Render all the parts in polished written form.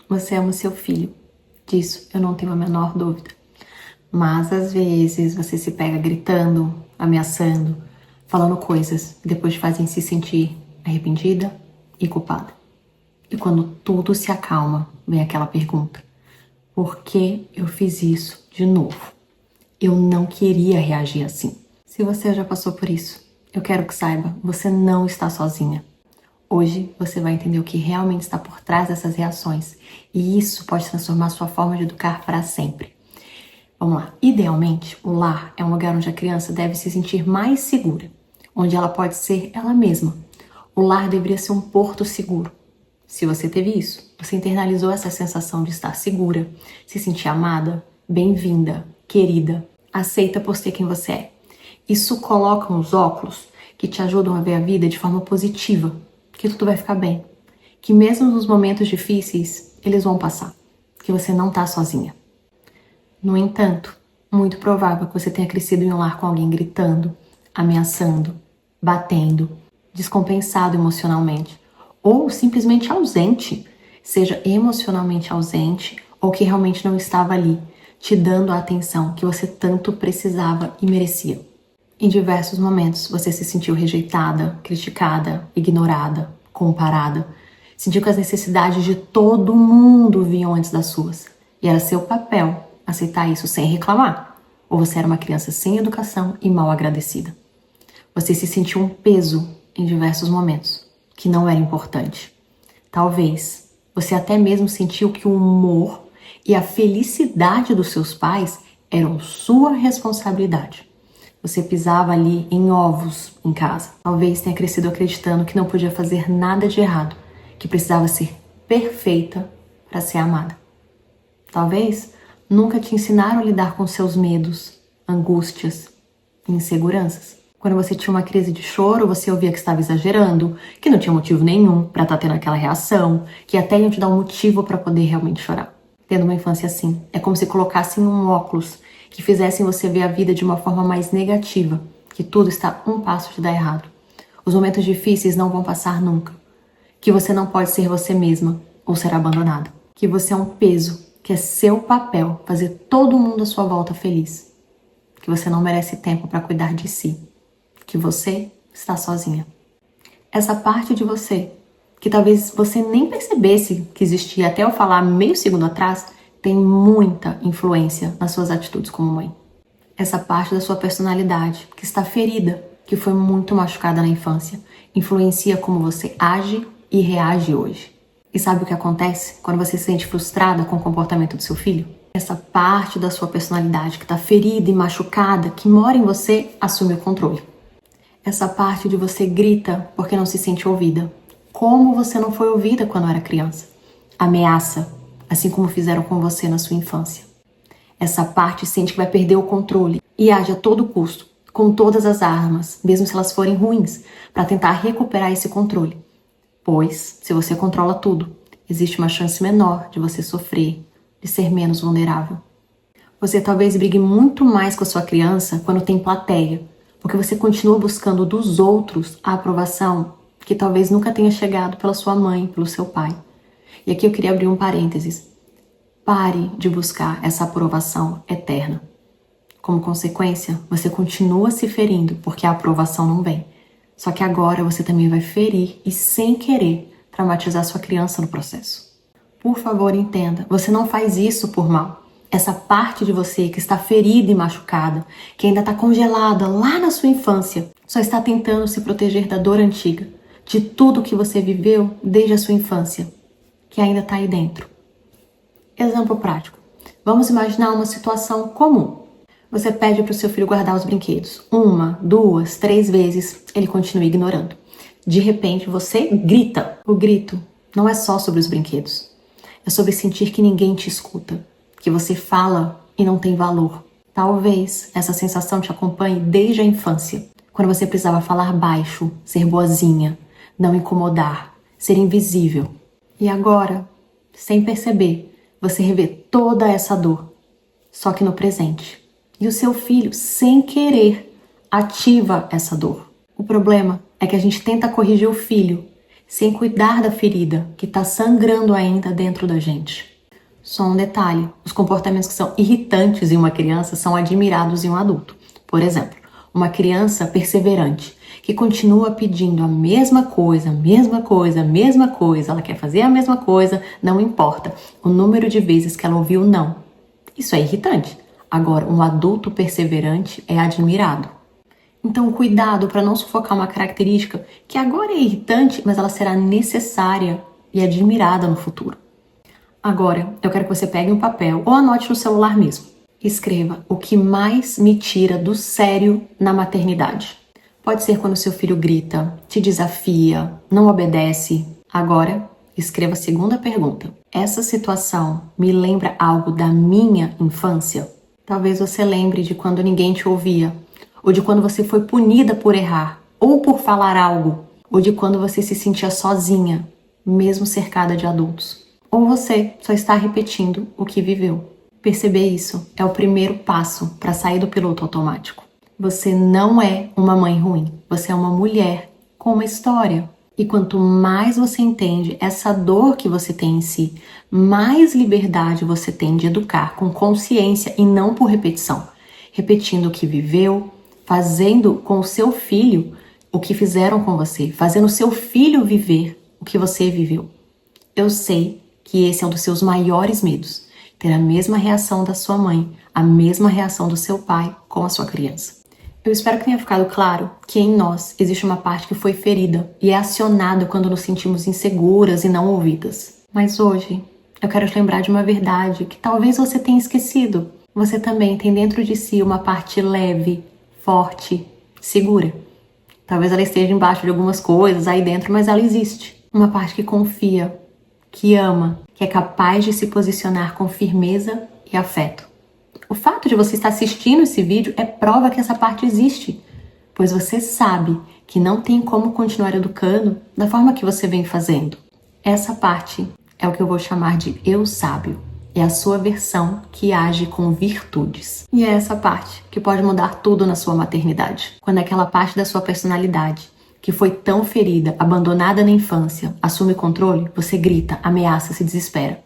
Você ama seu filho. Disso eu não tenho a menor dúvida. Mas às vezes você se pega gritando, ameaçando, falando coisas que depois te fazem se sentir arrependida e culpada. E quando tudo se acalma, vem aquela pergunta: por que eu fiz isso de novo? Eu não queria reagir assim. Se você já passou por isso, eu quero que saiba, você não está sozinha. Hoje você vai entender o que realmente está por trás dessas reações e isso pode transformar sua forma de educar para sempre. Vamos lá. Idealmente, o lar é um lugar onde a criança deve se sentir mais segura, onde ela pode ser ela mesma. O lar deveria ser um porto seguro. Se você teve isso, você internalizou essa sensação de estar segura, se sentir amada, bem-vinda, querida, aceita por ser quem você é. Isso coloca uns óculos que te ajudam a ver a vida de forma positiva, que tudo vai ficar bem, que mesmo nos momentos difíceis, eles vão passar, que você não tá sozinha. No entanto, muito provável que você tenha crescido em um lar com alguém gritando, ameaçando, batendo, descompensado emocionalmente, ou simplesmente ausente, seja emocionalmente ausente ou que realmente não estava ali, te dando a atenção que você tanto precisava e merecia. Em diversos momentos você se sentiu rejeitada, criticada, ignorada, comparada, sentiu que as necessidades de todo mundo vinham antes das suas, e era seu papel aceitar isso sem reclamar, ou você era uma criança sem educação e mal agradecida. Você se sentiu um peso em diversos momentos, que não era importante. Talvez você até mesmo sentiu que o humor e a felicidade dos seus pais eram sua responsabilidade. Você pisava ali em ovos em casa. Talvez tenha crescido acreditando que não podia fazer nada de errado, que precisava ser perfeita para ser amada. Talvez nunca te ensinaram a lidar com seus medos, angústias e inseguranças. Quando você tinha uma crise de choro, você ouvia que estava exagerando, que não tinha motivo nenhum para estar tendo aquela reação, que até iam te dar um motivo para poder realmente chorar. Tendo uma infância assim, é como se colocassem um óculos que fizessem você ver a vida de uma forma mais negativa, que tudo está um passo de dar errado. Os momentos difíceis não vão passar nunca, que você não pode ser você mesma ou ser abandonada, que você é um peso, que é seu papel fazer todo mundo à sua volta feliz, que você não merece tempo para cuidar de si, que você está sozinha. Essa parte de você, que talvez você nem percebesse que existia até eu falar meio segundo atrás, tem muita influência nas suas atitudes como mãe. Essa parte da sua personalidade, que está ferida, que foi muito machucada na infância, influencia como você age e reage hoje. E sabe o que acontece quando você se sente frustrada com o comportamento do seu filho? Essa parte da sua personalidade que está ferida e machucada, que mora em você, assume o controle. Essa parte de você grita porque não se sente ouvida. Como você não foi ouvida quando era criança? Ameaça, assim como fizeram com você na sua infância. Essa parte sente que vai perder o controle e age a todo custo, com todas as armas, mesmo se elas forem ruins, para tentar recuperar esse controle. Pois, se você controla tudo, existe uma chance menor de você sofrer, de ser menos vulnerável. Você talvez brigue muito mais com a sua criança quando tem plateia, porque você continua buscando dos outros a aprovação que talvez nunca tenha chegado pela sua mãe, pelo seu pai. E aqui eu queria abrir um parênteses. Pare de buscar essa aprovação eterna. Como consequência, você continua se ferindo porque a aprovação não vem. Só que agora você também vai ferir e, sem querer, traumatizar sua criança no processo. Por favor, entenda, você não faz isso por mal. Essa parte de você que está ferida e machucada, que ainda está congelada lá na sua infância, só está tentando se proteger da dor antiga, de tudo que você viveu desde a sua infância, que ainda está aí dentro. Exemplo prático. Vamos imaginar uma situação comum. Você pede para o seu filho guardar os brinquedos. 1, 2, 3 vezes, ele continua ignorando. De repente, você grita. O grito não é só sobre os brinquedos. É sobre sentir que ninguém te escuta, que você fala e não tem valor. Talvez essa sensação te acompanhe desde a infância, quando você precisava falar baixo, ser boazinha, não incomodar, ser invisível. E agora, sem perceber, você revê toda essa dor, só que no presente. E o seu filho, sem querer, ativa essa dor. O problema é que a gente tenta corrigir o filho, sem cuidar da ferida que está sangrando ainda dentro da gente. Só um detalhe, os comportamentos que são irritantes em uma criança são admirados em um adulto. Por exemplo, uma criança perseverante, que continua pedindo a mesma coisa, ela quer fazer a mesma coisa, não importa o número de vezes que ela ouviu não. Isso é irritante. Agora, um adulto perseverante é admirado. Então, cuidado para não sufocar uma característica que agora é irritante, mas ela será necessária e admirada no futuro. Agora, eu quero que você pegue um papel ou anote no celular mesmo. Escreva o que mais me tira do sério na maternidade. Pode ser quando seu filho grita, te desafia, não obedece. Agora, escreva a segunda pergunta. Essa situação me lembra algo da minha infância? Talvez você lembre de quando ninguém te ouvia, ou de quando você foi punida por errar, ou por falar algo, ou de quando você se sentia sozinha, mesmo cercada de adultos. Ou você só está repetindo o que viveu. Perceber isso é o primeiro passo para sair do piloto automático. Você não é uma mãe ruim, você é uma mulher com uma história. E quanto mais você entende essa dor que você tem em si, mais liberdade você tem de educar com consciência e não por repetição. Repetindo o que viveu, fazendo com o seu filho o que fizeram com você, fazendo o seu filho viver o que você viveu. Eu sei que esse é um dos seus maiores medos, ter a mesma reação da sua mãe, a mesma reação do seu pai com a sua criança. Eu espero que tenha ficado claro que em nós existe uma parte que foi ferida e é acionada quando nos sentimos inseguras e não ouvidas. Mas hoje, eu quero te lembrar de uma verdade que talvez você tenha esquecido. Você também tem dentro de si uma parte leve, forte, segura. Talvez ela esteja embaixo de algumas coisas aí dentro, mas ela existe. Uma parte que confia, que ama, que é capaz de se posicionar com firmeza e afeto. O fato de você estar assistindo esse vídeo é prova que essa parte existe, pois você sabe que não tem como continuar educando da forma que você vem fazendo. Essa parte é o que eu vou chamar de eu sábio. É a sua versão que age com virtudes. E é essa parte que pode mudar tudo na sua maternidade. Quando aquela parte da sua personalidade que foi tão ferida, abandonada na infância, assume controle, você grita, ameaça, se desespera.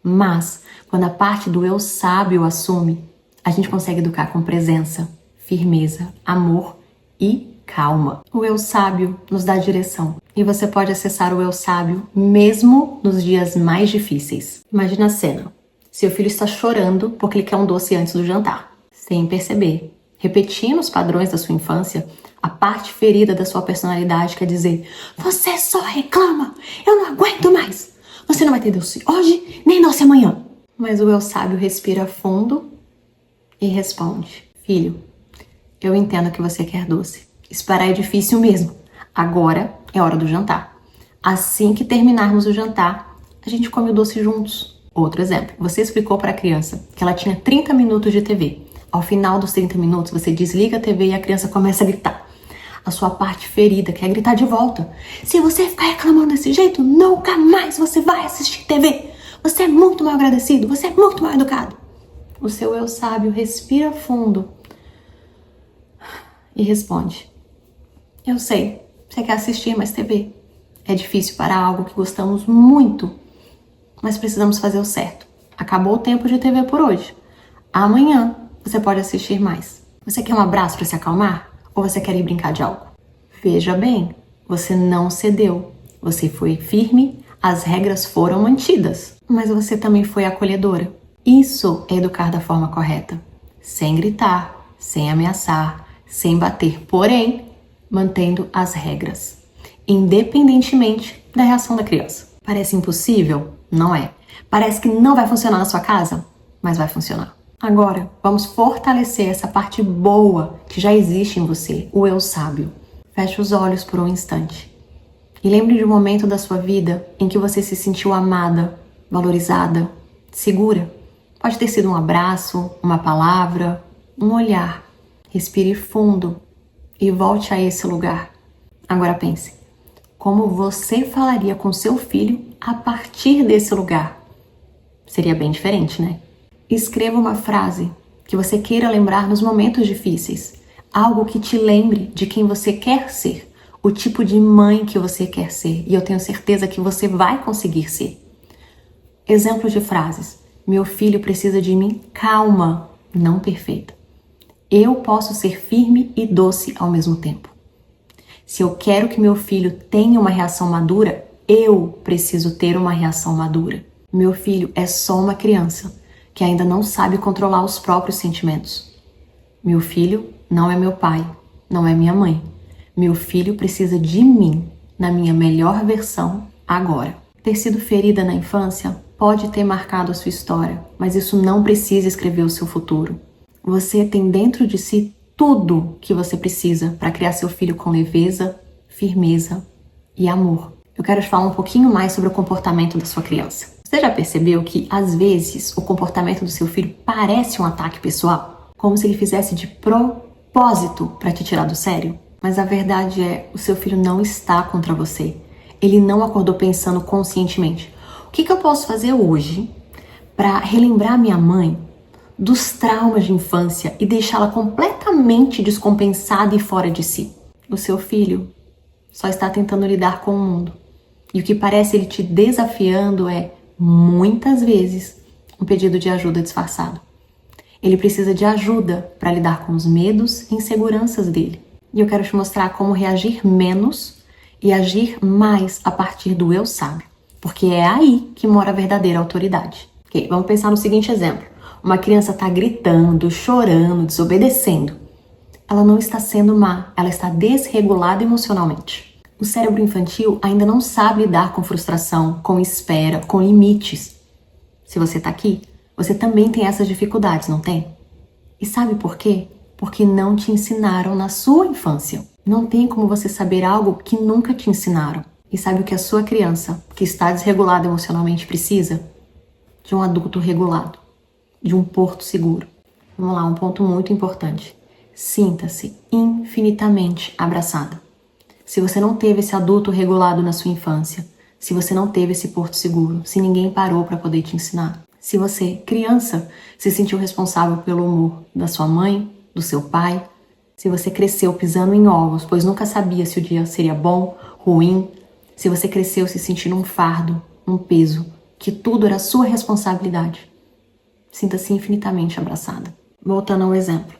Mas, quando a parte do eu sábio assume, a gente consegue educar com presença, firmeza, amor e calma. O eu sábio nos dá direção. E você pode acessar o eu sábio mesmo nos dias mais difíceis. Imagina a cena. Seu filho está chorando porque ele quer um doce antes do jantar. Sem perceber, repetindo os padrões da sua infância, a parte ferida da sua personalidade quer dizer: você só reclama, eu não aguento mais. Você não vai ter doce hoje, nem doce amanhã. Mas o eu sábio respira fundo e responde: filho, eu entendo que você quer doce. Esperar é difícil mesmo. Agora é hora do jantar. Assim que terminarmos o jantar, a gente come o doce juntos. Outro exemplo, você explicou para a criança que ela tinha 30 minutos de TV. Ao final dos 30 minutos, você desliga a TV e a criança começa a gritar. A sua parte ferida quer gritar de volta. Se você ficar reclamando desse jeito, nunca mais você vai assistir TV. Você é muito mal agradecido, você é muito mal educado. O seu eu sábio respira fundo e responde: eu sei, você quer assistir mais TV. É difícil parar algo que gostamos muito, mas precisamos fazer o certo. Acabou o tempo de TV por hoje. Amanhã você pode assistir mais. Você quer um abraço para se acalmar? Ou você quer ir brincar de algo? Veja bem, você não cedeu. Você foi firme, as regras foram mantidas. Mas você também foi acolhedora. Isso é educar da forma correta. Sem gritar, sem ameaçar, sem bater. Porém, mantendo as regras. Independentemente da reação da criança. Parece impossível? Não é. Parece que não vai funcionar na sua casa? Mas vai funcionar. Agora, vamos fortalecer essa parte boa que já existe em você, o eu sábio. Feche os olhos por um instante. E lembre de um momento da sua vida em que você se sentiu amada, valorizada, segura. Pode ter sido um abraço, uma palavra, um olhar. Respire fundo e volte a esse lugar. Agora pense, como você falaria com seu filho a partir desse lugar? Seria bem diferente, né? Escreva uma frase que você queira lembrar nos momentos difíceis. Algo que te lembre de quem você quer ser, o tipo de mãe que você quer ser, e eu tenho certeza que você vai conseguir ser. Exemplo de frases: meu filho precisa de mim calma, não perfeita. Eu posso ser firme e doce ao mesmo tempo. Se eu quero que meu filho tenha uma reação madura, eu preciso ter uma reação madura. Meu filho é só uma criança que ainda não sabe controlar os próprios sentimentos. Meu filho não é meu pai, não é minha mãe. Meu filho precisa de mim, na minha melhor versão, agora. Ter sido ferida na infância pode ter marcado a sua história, mas isso não precisa escrever o seu futuro. Você tem dentro de si tudo que você precisa para criar seu filho com leveza, firmeza e amor. Eu quero te falar um pouquinho mais sobre o comportamento da sua criança. Você já percebeu que, às vezes, o comportamento do seu filho parece um ataque pessoal? Como se ele fizesse de propósito para te tirar do sério? Mas a verdade é, o seu filho não está contra você. Ele não acordou pensando conscientemente: o que eu posso fazer hoje para relembrar minha mãe dos traumas de infância e deixá-la completamente descompensada e fora de si? O seu filho só está tentando lidar com o mundo. E o que parece ele te desafiando é, muitas vezes, um pedido de ajuda disfarçado. Ele precisa de ajuda para lidar com os medos e inseguranças dele. E eu quero te mostrar como reagir menos e agir mais a partir do eu sabe. Porque é aí que mora a verdadeira autoridade. Ok, vamos pensar no seguinte exemplo. Uma criança está gritando, chorando, desobedecendo. Ela não está sendo má, ela está desregulada emocionalmente. O cérebro infantil ainda não sabe lidar com frustração, com espera, com limites. Se você está aqui, você também tem essas dificuldades, não tem? E sabe por quê? Porque não te ensinaram na sua infância. Não tem como você saber algo que nunca te ensinaram. E sabe o que a sua criança, que está desregulada emocionalmente, precisa? De um adulto regulado, de um porto seguro. Vamos lá, um ponto muito importante. Sinta-se infinitamente abraçada. Se você não teve esse adulto regulado na sua infância, se você não teve esse porto seguro, se ninguém parou para poder te ensinar, se você, criança, se sentiu responsável pelo humor da sua mãe, do seu pai, se você cresceu pisando em ovos, pois nunca sabia se o dia seria bom, ruim, se você cresceu se sentindo um fardo, um peso, que tudo era sua responsabilidade, sinta-se infinitamente abraçada. Voltando ao exemplo.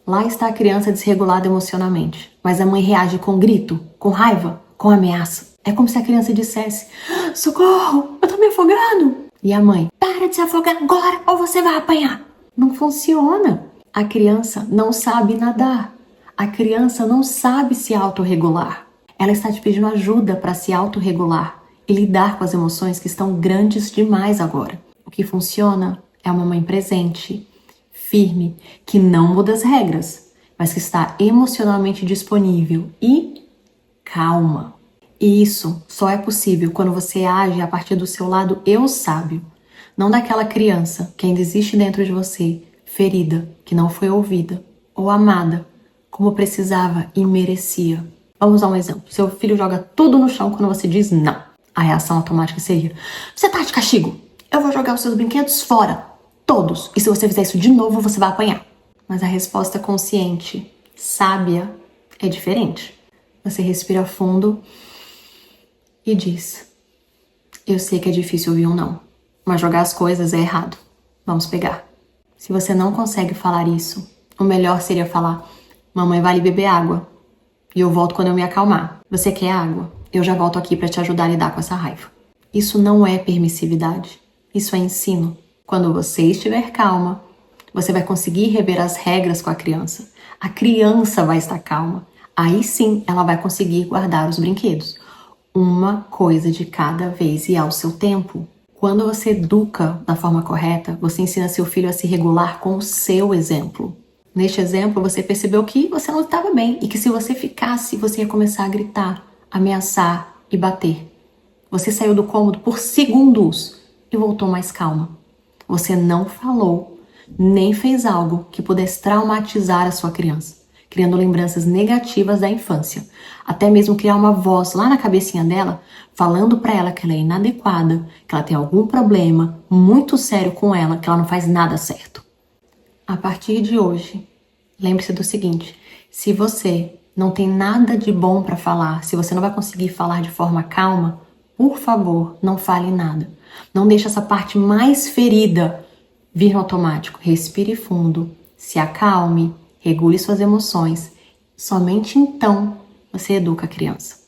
Lá está a criança desregulada emocionalmente, mas a mãe reage com grito, com raiva, com ameaça. É como se a criança dissesse: socorro, eu tô me afogando. E a mãe: para de se afogar agora ou você vai apanhar. Não funciona. A criança não sabe nadar. A criança não sabe se autorregular. Ela está te pedindo ajuda para se autorregular e lidar com as emoções que estão grandes demais agora. O que funciona é uma mãe presente, firme, que não muda as regras, mas que está emocionalmente disponível e calma. E isso só é possível quando você age a partir do seu lado eu sábio, não daquela criança que ainda existe dentro de você, ferida, que não foi ouvida ou amada como precisava e merecia. Vamos dar um exemplo. Seu filho joga tudo no chão quando você diz não. A reação automática seria: você tá de castigo, eu vou jogar os seus brinquedos fora. Todos. E se você fizer isso de novo, você vai apanhar. Mas a resposta consciente, sábia, é diferente. Você respira fundo e diz: eu sei que é difícil ouvir um não, mas jogar as coisas é errado. Vamos pegar. Se você não consegue falar isso, o melhor seria falar: mamãe vai ali beber água e eu volto quando eu me acalmar. Você quer água? Eu já volto aqui para te ajudar a lidar com essa raiva. Isso não é permissividade. Isso é ensino. Quando você estiver calma, você vai conseguir rever as regras com a criança. A criança vai estar calma. Aí sim, ela vai conseguir guardar os brinquedos. Uma coisa de cada vez e ao seu tempo. Quando você educa da forma correta, você ensina seu filho a se regular com o seu exemplo. Neste exemplo, você percebeu que você não estava bem e que se você ficasse, você ia começar a gritar, ameaçar e bater. Você saiu do cômodo por segundos e voltou mais calma. Você não falou, nem fez algo que pudesse traumatizar a sua criança, criando lembranças negativas da infância. Até mesmo criar uma voz lá na cabecinha dela, falando para ela que ela é inadequada, que ela tem algum problema muito sério com ela, que ela não faz nada certo. A partir de hoje, lembre-se do seguinte: se você Não tem nada de bom para falar. Se você não vai conseguir falar de forma calma, por favor, não fale nada. Não deixe essa parte mais ferida vir no automático. Respire fundo, se acalme, regule suas emoções. Somente então você educa a criança.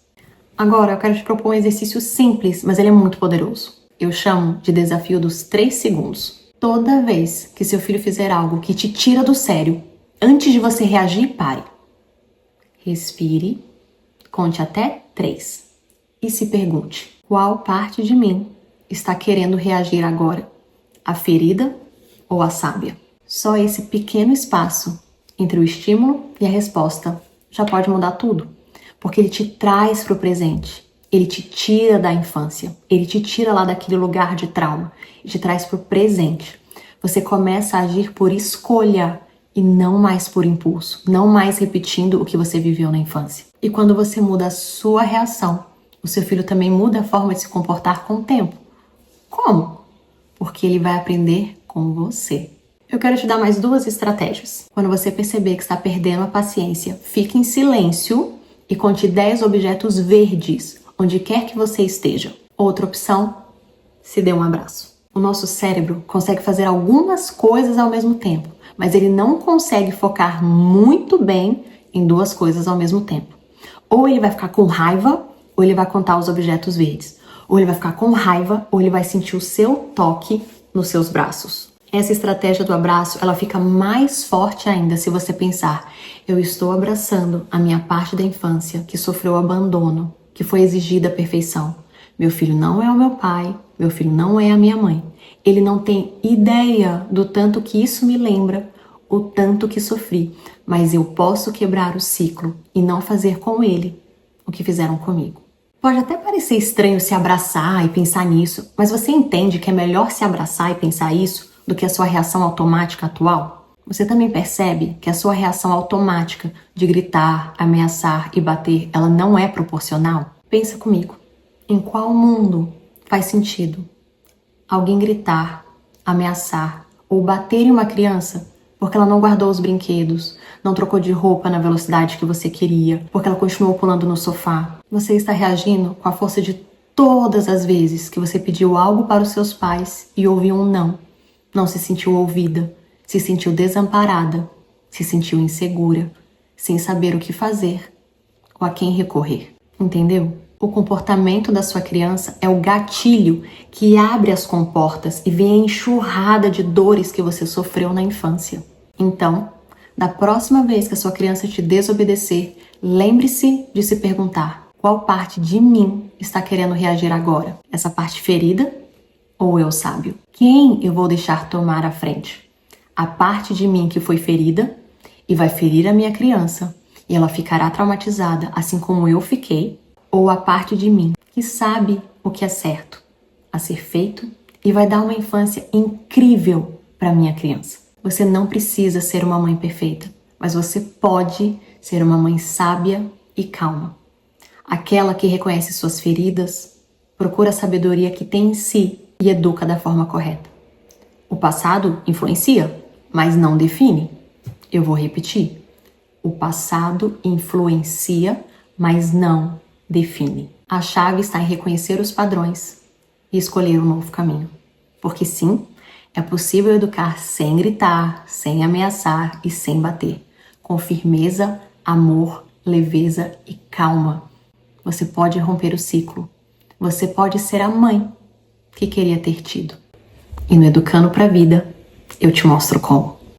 Agora eu quero te propor um exercício simples, mas ele é muito poderoso. Eu chamo de desafio dos 3 segundos. Toda vez que seu filho fizer algo que te tira do sério, antes de você reagir, pare. Respire, conte até 3 e se pergunte: qual parte de mim está querendo reagir agora? A ferida ou a sábia? Só esse pequeno espaço entre o estímulo e a resposta já pode mudar tudo, porque ele te traz para o presente, ele te tira da infância, ele te tira lá daquele lugar de trauma e te traz para o presente. Você começa a agir por escolha e não mais por impulso, não mais repetindo o que você viveu na infância. E quando você muda a sua reação, o seu filho também muda a forma de se comportar com o tempo. Como? Porque ele vai aprender com você. Eu quero te dar mais 2 estratégias. Quando você perceber que está perdendo a paciência, fique em silêncio e conte 10 objetos verdes, onde quer que você esteja. Outra opção, se dê um abraço. O nosso cérebro consegue fazer algumas coisas ao mesmo tempo, mas ele não consegue focar muito bem em 2 coisas ao mesmo tempo. Ou ele vai ficar com raiva, ou ele vai contar os objetos verdes. Ou ele vai ficar com raiva, ou ele vai sentir o seu toque nos seus braços. Essa estratégia do abraço, ela fica mais forte ainda se você pensar: eu estou abraçando a minha parte da infância que sofreu abandono, que foi exigida a perfeição. Meu filho não é o meu pai, meu filho não é a minha mãe. Ele não tem ideia do tanto que isso me lembra, o tanto que sofri, mas eu posso quebrar o ciclo e não fazer com ele o que fizeram comigo. Pode até parecer estranho se abraçar e pensar nisso, mas você entende que é melhor se abraçar e pensar isso do que a sua reação automática atual? Você também percebe que a sua reação automática de gritar, ameaçar e bater, ela não é proporcional? Pensa comigo. Em qual mundo faz sentido alguém gritar, ameaçar ou bater em uma criança porque ela não guardou os brinquedos, não trocou de roupa na velocidade que você queria, porque ela continuou pulando no sofá? Você está reagindo com a força de todas as vezes que você pediu algo para os seus pais e ouviu um não. Não se sentiu ouvida, se sentiu desamparada, se sentiu insegura, sem saber o que fazer ou a quem recorrer. Entendeu? O comportamento da sua criança é o gatilho que abre as comportas e vem a enxurrada de dores que você sofreu na infância. Então, da próxima vez que a sua criança te desobedecer, lembre-se de se perguntar: qual parte de mim está querendo reagir agora? Essa parte ferida ou o eu sábio? Quem eu vou deixar tomar a frente? A parte de mim que foi ferida e vai ferir a minha criança e ela ficará traumatizada assim como eu fiquei? Ou a parte de mim que sabe o que é certo a ser feito e vai dar uma infância incrível para minha criança? Você não precisa ser uma mãe perfeita, mas você pode ser uma mãe sábia e calma. Aquela que reconhece suas feridas, procura a sabedoria que tem em si e educa da forma correta. O passado influencia, mas não define. Eu vou repetir. O passado influencia, mas não define. A chave está em reconhecer os padrões e escolher um novo caminho. Porque sim, é possível educar sem gritar, sem ameaçar e sem bater. Com firmeza, amor, leveza e calma. Você pode romper o ciclo. Você pode ser a mãe que queria ter tido. E no Educando pra Vida, eu te mostro como.